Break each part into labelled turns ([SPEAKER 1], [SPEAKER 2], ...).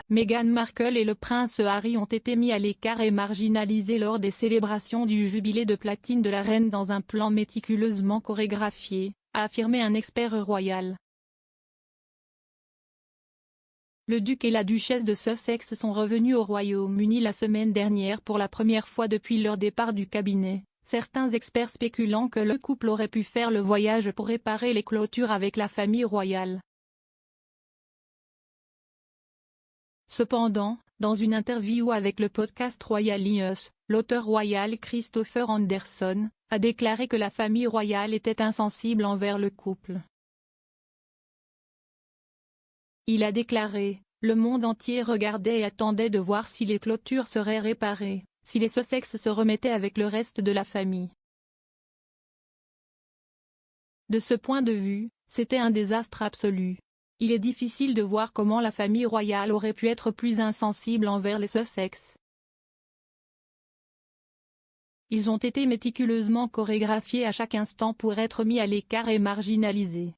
[SPEAKER 1] Meghan Markle et le prince Harry ont été mis à l'écart et marginalisés lors des célébrations du jubilé de platine de la reine dans un plan méticuleusement chorégraphié, a affirmé un expert royal. Le duc et la duchesse de Sussex sont revenus au Royaume-Uni la semaine dernière pour la première fois depuis leur départ du cabinet, certains experts spéculant que le couple aurait pu faire le voyage pour réparer les clôtures avec la famille royale. Cependant, dans une interview avec le podcast Royal News, l'auteur royal Christopher Anderson a déclaré que la famille royale était insensible envers le couple. Il a déclaré: « Le monde entier regardait et attendait de voir si les clôtures seraient réparées, si les Sussex se remettaient avec le reste de la famille. De ce point de vue, c'était un désastre absolu. Il est difficile de voir comment la famille royale aurait pu être plus insensible envers les Sussex. Ils ont été méticuleusement chorégraphiés à chaque instant pour être mis à l'écart et marginalisés.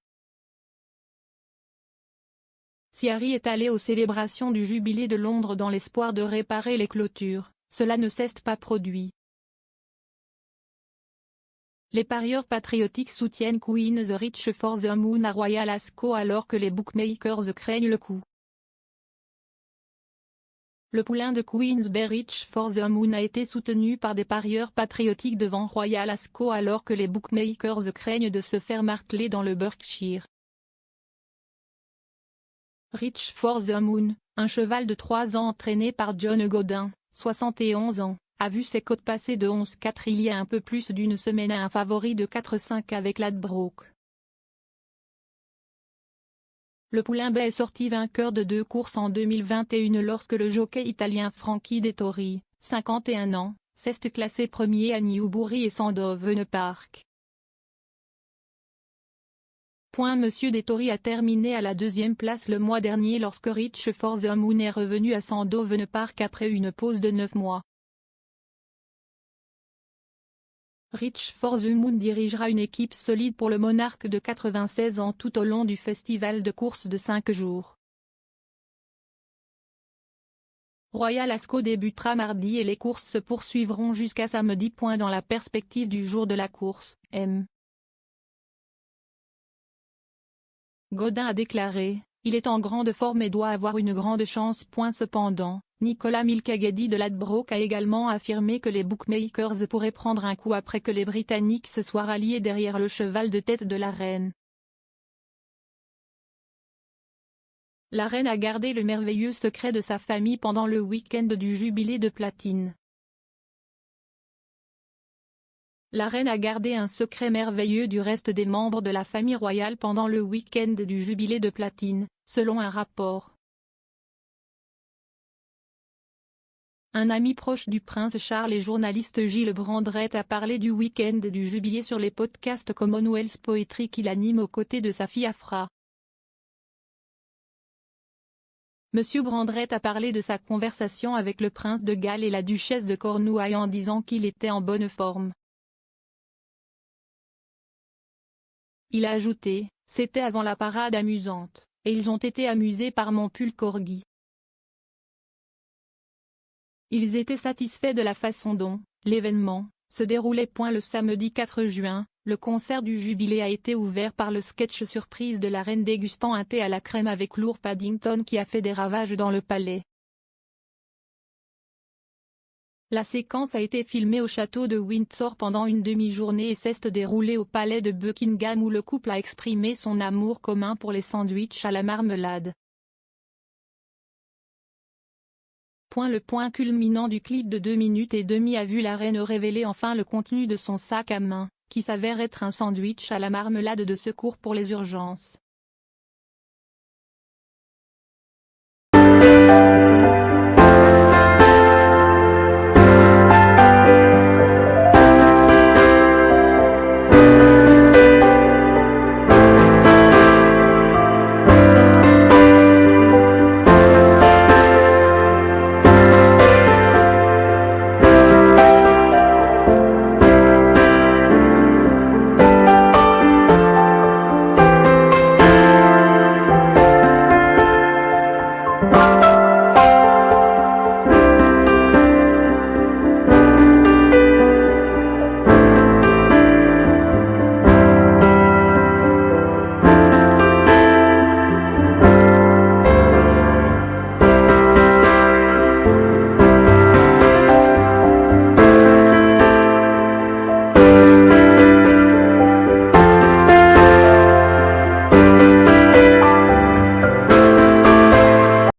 [SPEAKER 1] Si Harry est allé aux célébrations du jubilé de Londres dans l'espoir de réparer les clôtures, cela ne s'est pas produit. Les parieurs patriotiques soutiennent Queen's Reach for the Moon à Royal Ascot alors que les bookmakers craignent le coup. Le poulain de Queen's Reach for the Moon a été soutenu par des parieurs patriotiques devant Royal Ascot alors que les bookmakers craignent de se faire marteler dans le Berkshire. Reach for the Moon, un cheval de 3 ans entraîné par John Godin, 71 ans, a vu ses cotes passer de 11,4 il y a un peu plus d'une semaine à un favori de 4,5 avec Ladbroke. Le poulain est sorti vainqueur de 2 courses en 2021 lorsque le jockey italien Frankie Dettori, 51 ans, s'est classé premier à Newbury et Sandoven Park. Monsieur Dettori a terminé à la 2e place le mois dernier lorsque Reach for the Moon est revenu à Sandoven Park après une pause de 9 mois. Reach for the Moon dirigera une équipe solide pour le monarque de 96 ans tout au long du festival de course de 5 jours. Royal Ascot débutera mardi et les courses se poursuivront jusqu'à samedi. Dans la perspective du jour de la course, M. Godin a déclaré: « Il est en grande forme et doit avoir une grande chance. » Cependant, Nicolas Milcagedi de Ladbroke a également affirmé que les bookmakers pourraient prendre un coup après que les Britanniques se soient ralliés derrière le cheval de tête de la reine. La reine a gardé le merveilleux secret de sa famille pendant le week-end du jubilé de platine. La reine a gardé un secret merveilleux du reste des membres de la famille royale pendant le week-end du jubilé de platine, selon un rapport. Un ami proche du prince Charles et journaliste Gilles Brandrett a parlé du week-end du jubilé sur les podcasts Commonwealth Poetry qu'il anime aux côtés de sa fille Afra. Monsieur Brandrett a parlé de sa conversation avec le prince de Galles et la duchesse de Cornouailles en disant qu'il était en bonne forme. Il a ajouté: « C'était avant la parade amusante, et ils ont été amusés par mon pull corgi. Ils étaient satisfaits de la façon dont l'événement se déroulait. » Le samedi 4 juin, le concert du jubilé a été ouvert par le sketch surprise de la reine dégustant un thé à la crème avec Lord Paddington qui a fait des ravages dans le palais. La séquence a été filmée au château de Windsor pendant une demi-journée et s'est déroulée au palais de Buckingham où le couple a exprimé son amour commun pour les sandwichs à la marmelade. Le point culminant du clip de 2 minutes et demie a vu la reine révéler enfin le contenu de son sac à main, qui s'avère être un sandwich à la marmelade de secours pour les urgences.